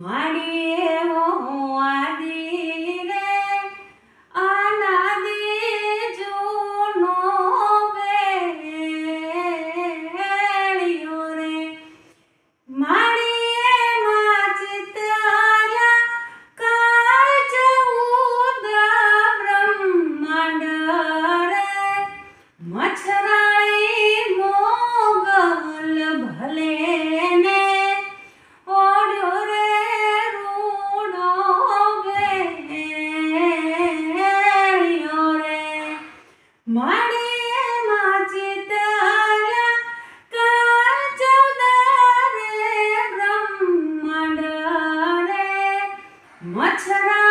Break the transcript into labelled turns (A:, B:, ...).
A: માડીએ આદિ રે અનાદિ જૂનો વેળિયો રે માડીએ માં ચિતાર્યા કાચ ઉદ બ્રહ્માંડ રે મચ્છરાળી મોગલ ભલે ને ઓડ્યો રે રૂડો વેળિયો રે માડીએ માં ચિતાર્યા કાચ ઉદ રે બ્રહ્માંડ રે મચ્છરા